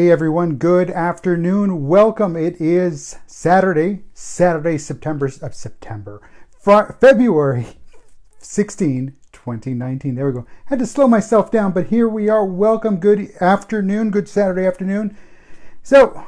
Hey everyone, good afternoon. Welcome. It is February 16, 2019. There we go. Had to slow myself down, but here we are. Welcome. Good afternoon. Good Saturday afternoon. So,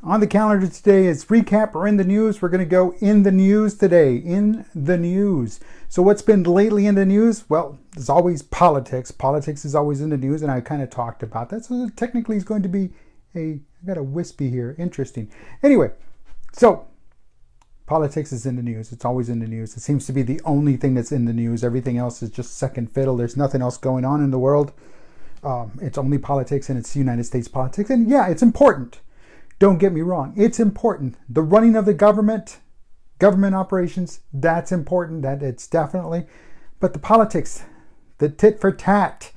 on the calendar today is recap or in the news. We're going to go in the news today. In the news. So what's been lately in the news? Well, there's always politics. Politics is always in the news, and I kind of talked about that. So technically it's going to be I got a wispy here. Interesting. Anyway, so politics is in the news. It's always in the news. It seems to be the only thing that's in the news. Everything else is just second fiddle. There's nothing else going on in the world. It's only politics, and it's United States politics. And yeah, it's important. Don't get me wrong. It's important. The running of the government operations, that's important. That it's definitely. But the politics, the tit for tat,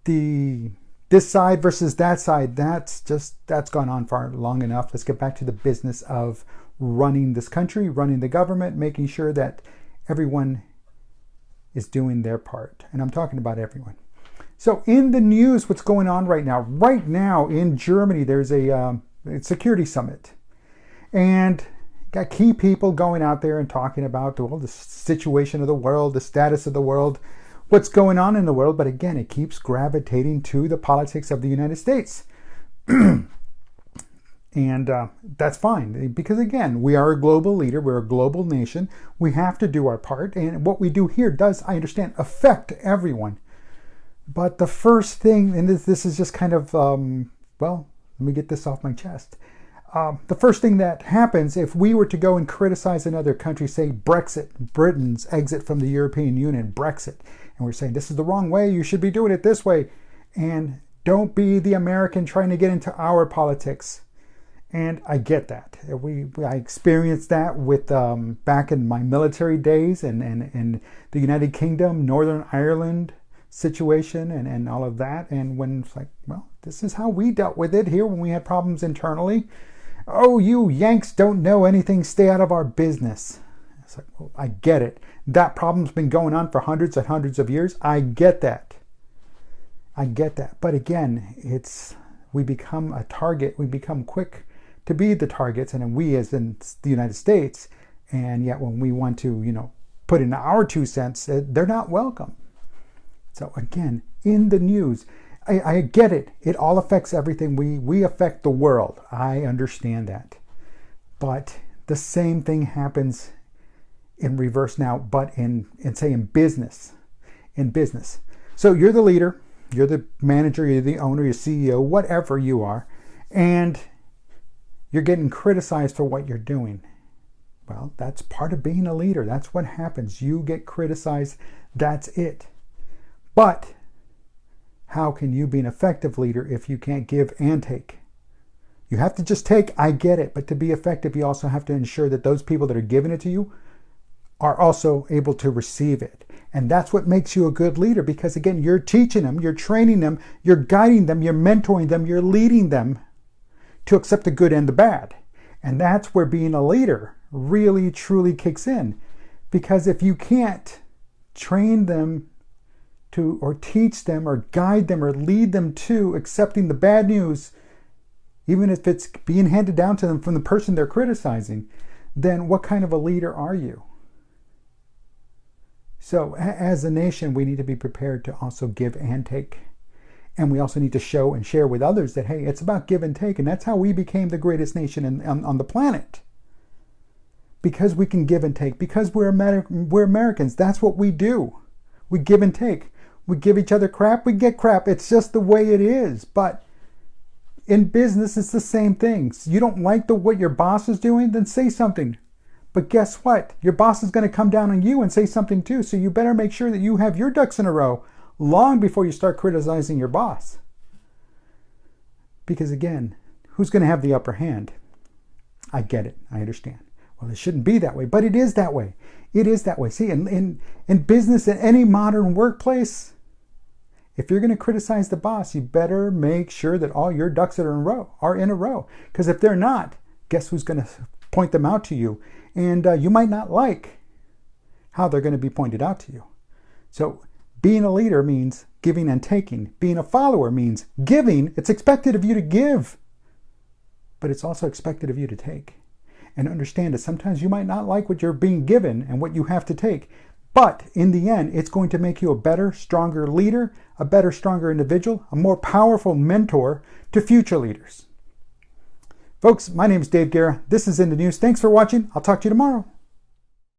this side versus that side, that's gone on far long enough. Let's get back to the business of running this country, running the government, making sure that everyone is doing their part. And I'm talking about everyone. So in the news, what's going on right now? Right now in Germany, there's a security summit. And got key people going out there and talking about the situation of the world, the status of the world, what's going on in the world. But again, it keeps gravitating to the politics of the United States. And that's fine, because again, we are a global leader, we're a global nation, we have to do our part, and what we do here does, I understand, affect everyone. But the first thing, and this is just kind of, let me get this off my chest. The first thing that happens if we were to go and criticize another country, say Brexit, Britain's exit from the European Union, Brexit, and we're saying this is the wrong way, you should be doing it this way, and don't be the American trying to get into our politics. And I get that. I experienced that with back in my military days and the United Kingdom, Northern Ireland situation and all of that. And when it's like, well, this is how we dealt with it here when we had problems internally. Oh, you Yanks don't know anything. Stay out of our business. It's like, well, I get it. That problem's been going on for hundreds and hundreds of years. I get that. But again, we become a target. We become quick to be the targets, and then we as in the United States, and yet when we want to, put in our 2 cents, they're not welcome. So again, in the news, I get it. It all affects everything. We affect the world. I understand that. But the same thing happens in reverse now, but in business. In business. So you're the leader, you're the manager, you're the owner, you're CEO, whatever you are, and you're getting criticized for what you're doing. Well, that's part of being a leader. That's what happens. You get criticized. That's it. But how can you be an effective leader if you can't give and take? You have to just take, I get it. But to be effective, you also have to ensure that those people that are giving it to you are also able to receive it. And that's what makes you a good leader, because again, you're teaching them, you're training them, you're guiding them, you're mentoring them, you're leading them to accept the good and the bad. And that's where being a leader really, truly kicks in. Because if you can't train them to, or teach them, or guide them, or lead them to accepting the bad news, even if it's being handed down to them from the person they're criticizing, then what kind of a leader are you? So as a nation, we need to be prepared to also give and take. And we also need to show and share with others that, hey, it's about give and take. And that's how we became the greatest nation on the planet. Because we can give and take. Because we're Americans. That's what we do. We give and take. We give each other crap. We get crap. It's just the way it is. But in business, it's the same thing. So you don't like what your boss is doing? Then say something. But guess what? Your boss is going to come down on you and say something too. So you better make sure that you have your ducks in a row long before you start criticizing your boss. Because again, who's going to have the upper hand? I get it. I understand. Well, it shouldn't be that way, but it is that way. It is that way. See, in business, in any modern workplace, if you're going to criticize the boss, you better make sure that all your ducks are in a row. Because if they're not, guess who's going to point them out to you? And you might not like how they're going to be pointed out to you. So being a leader means giving and taking. Being a follower means giving. It's expected of you to give but it's also expected of you to take. And understand that sometimes you might not like what you're being given and what you have to take, but in the end, it's going to make you a better, stronger leader, a better, stronger individual, a more powerful mentor to future leaders. Folks, my name is Dave Guerra. This is In the News. Thanks for watching. I'll talk to you tomorrow.